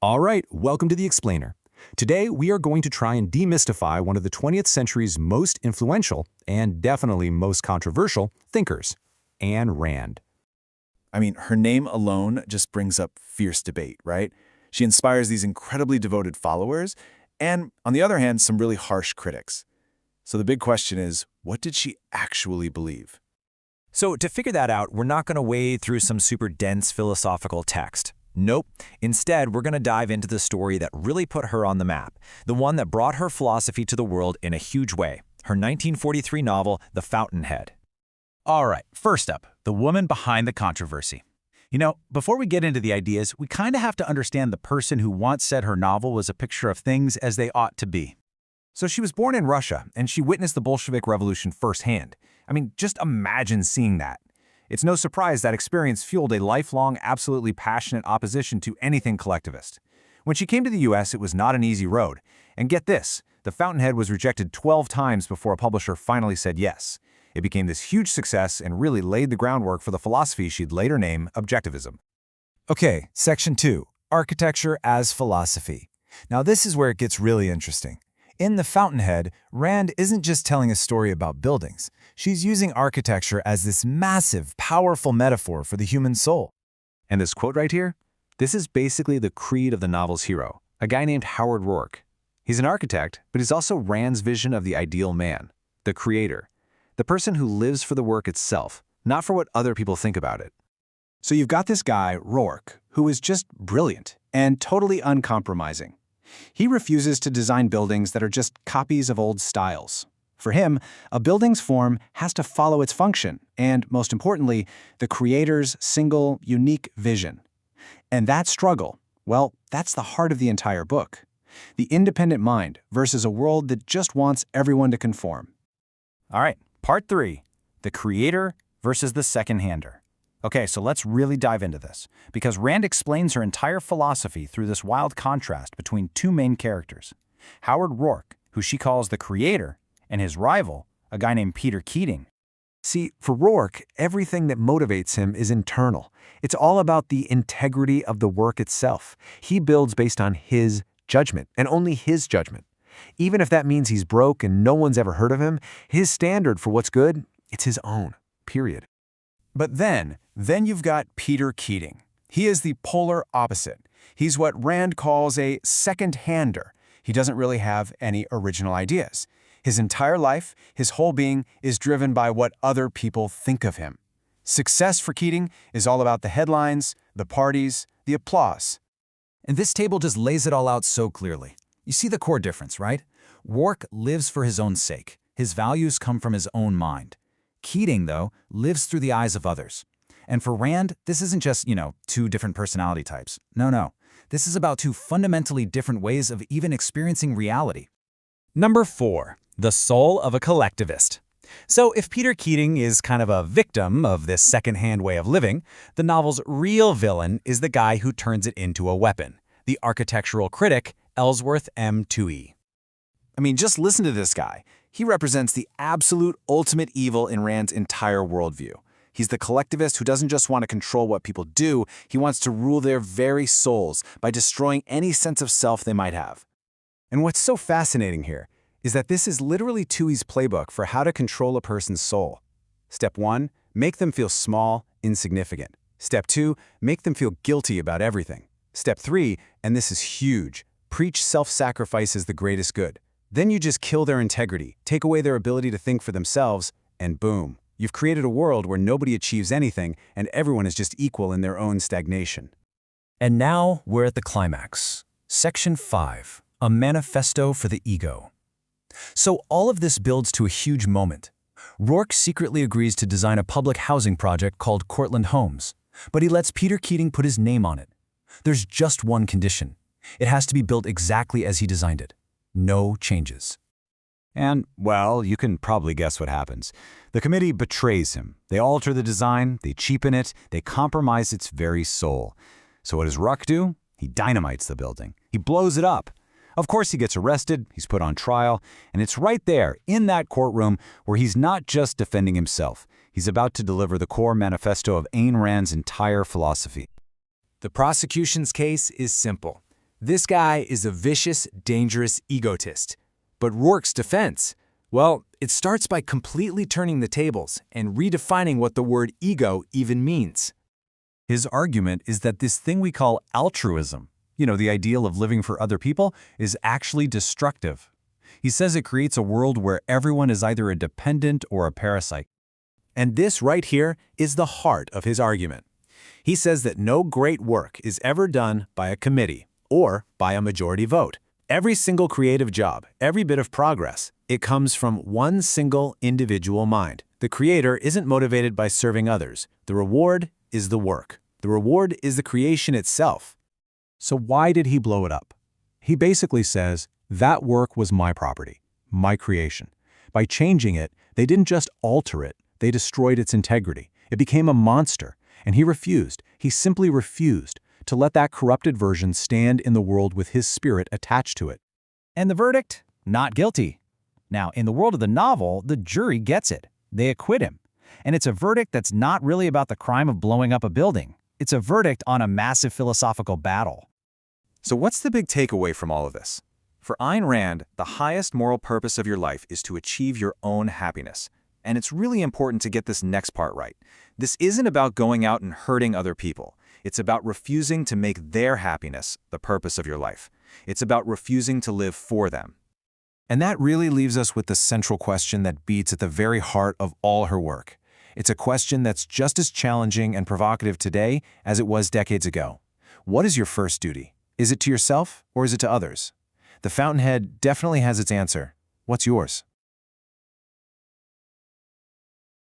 All right, welcome to The Explainer. Today, we are going to try and demystify one of the 20th century's most influential and definitely most controversial thinkers, Ayn Rand. I mean, her name alone just brings up fierce debate, right? She inspires these incredibly devoted followers and, on the other hand, some really harsh critics. So the big question is, what did she actually believe? So to figure that out, we're not going to wade through some super dense philosophical text. Nope. Instead, we're going to dive into the story that really put her on the map, the one that brought her philosophy to the world in a huge way, her 1943 novel, The Fountainhead. All right, first up, the woman behind the controversy. Before we get into the ideas, we kind of have to understand the person who once said her novel was a picture of things as they ought to be. So she was born in Russia, and she witnessed the Bolshevik Revolution firsthand. I mean, just imagine seeing that. It's no surprise that experience fueled a lifelong, absolutely passionate opposition to anything collectivist. When she came to the US, it was not an easy road. And get this, The Fountainhead was rejected 12 times before a publisher finally said yes. It became this huge success and really laid the groundwork for the philosophy she'd later name objectivism. Okay, Section 2, Architecture as Philosophy. Now this is where it gets really interesting. In The Fountainhead, Rand isn't just telling a story about buildings. She's using architecture as this massive, powerful metaphor for the human soul. And this quote right here? This is basically the creed of the novel's hero, a guy named Howard Rourke. He's an architect, but he's also Rand's vision of the ideal man, the creator, the person who lives for the work itself, not for what other people think about it. So you've got this guy, Rourke, who is just brilliant and totally uncompromising. He refuses to design buildings that are just copies of old styles. For him, a building's form has to follow its function and, most importantly, the creator's single, unique vision. And that struggle, well, that's the heart of the entire book. The independent mind versus a world that just wants everyone to conform. All right, part 3, the creator versus the second-hander. Okay, so let's really dive into this, because Rand explains her entire philosophy through this wild contrast between two main characters, Howard Rourke, who she calls the creator, and his rival, a guy named Peter Keating. See, for Rourke, everything that motivates him is internal. It's all about the integrity of the work itself. He builds based on his judgment, and only his judgment. Even if that means he's broke and no one's ever heard of him, his standard for what's good, it's his own, period. But then you've got Peter Keating. He is the polar opposite. He's what Rand calls a second-hander. He doesn't really have any original ideas. His entire life, his whole being, is driven by what other people think of him. Success for Keating is all about the headlines, the parties, the applause. And this table just lays it all out so clearly. You see the core difference, right? Rourke lives for his own sake. His values come from his own mind. Keating, though, lives through the eyes of others. And for Rand, this isn't just, two different personality types. No. This is about two fundamentally different ways of even experiencing reality. Number 4, the soul of a collectivist. So if Peter Keating is kind of a victim of this second-hand way of living, the novel's real villain is the guy who turns it into a weapon, the architectural critic, Ellsworth M. Toohey. I mean, just listen to this guy. He represents the absolute ultimate evil in Rand's entire worldview. He's the collectivist who doesn't just want to control what people do, he wants to rule their very souls by destroying any sense of self they might have. And what's so fascinating here is that this is literally Toohey's playbook for how to control a person's soul. Step 1, make them feel small, insignificant. Step 2, make them feel guilty about everything. Step 3, and this is huge, preach self-sacrifice as the greatest good. Then you just kill their integrity, take away their ability to think for themselves, and boom, you've created a world where nobody achieves anything and everyone is just equal in their own stagnation. And now we're at the climax. Section 5, a manifesto for the ego. So all of this builds to a huge moment. Rourke secretly agrees to design a public housing project called Cortlandt Homes, but he lets Peter Keating put his name on it. There's just one condition. It has to be built exactly as he designed it. No changes. And, well, you can probably guess what happens. The committee betrays him. They alter the design, they cheapen it, they compromise its very soul. So what does Rourke do? He dynamites the building. He blows it up. Of course, he gets arrested, he's put on trial, and it's right there, in that courtroom, where he's not just defending himself. He's about to deliver the core manifesto of Ayn Rand's entire philosophy. The prosecution's case is simple. This guy is a vicious, dangerous egotist. But Rourke's defense? Well, it starts by completely turning the tables and redefining what the word ego even means. His argument is that this thing we call altruism, the ideal of living for other people, is actually destructive. He says it creates a world where everyone is either a dependent or a parasite. And this right here is the heart of his argument. He says that no great work is ever done by a committee or by a majority vote. Every single creative job, every bit of progress, it comes from one single individual mind. The creator isn't motivated by serving others. The reward is the work. The reward is the creation itself. So why did he blow it up? He basically says, that work was my property, my creation. By changing it, they didn't just alter it, they destroyed its integrity. It became a monster, and he refused. He simply refused to let that corrupted version stand in the world with his spirit attached to it. And the verdict? Not guilty. Now, in the world of the novel, the jury gets it. They acquit him. And it's a verdict that's not really about the crime of blowing up a building. It's a verdict on a massive philosophical battle. So what's the big takeaway from all of this? For Ayn Rand, the highest moral purpose of your life is to achieve your own happiness. And it's really important to get this next part right. This isn't about going out and hurting other people. It's about refusing to make their happiness the purpose of your life. It's about refusing to live for them. And that really leaves us with the central question that beats at the very heart of all her work. It's a question that's just as challenging and provocative today as it was decades ago. What is your first duty? Is it to yourself or is it to others? The Fountainhead definitely has its answer. What's yours?